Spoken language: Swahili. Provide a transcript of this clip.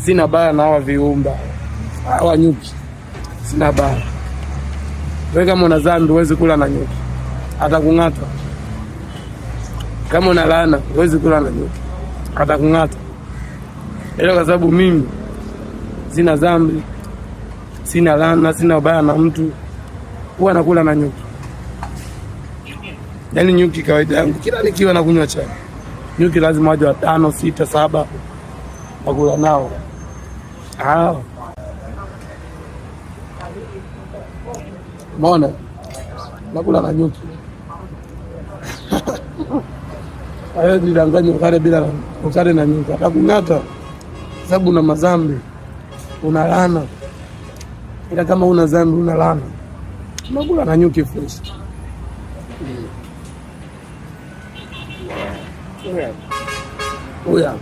sina baya na hawa viumba hawa nyuki, sina baya. Wewe kama una dhambi huwezi kula na nyuki, atakung'ata. Kama una laana huwezi kula na nyuki, atakung'ata. Ila kwa sababu mimi sina dhambi, sina laana, sina baya na mtu, huwa nakula na nyuki. Yaani nyuki kawaida yangu kila nikiwa na kunywa chai, nyuki lazima waje 5, 6, 7 nakula nao. Mbona nakula na nyuki? Hayo nidanganya ukale bila ukale na nyuki, atakung'ata sababu una madhambi, una laana. Ila kama una dhambi, una laana, unakula na nyuki fresh. Oya.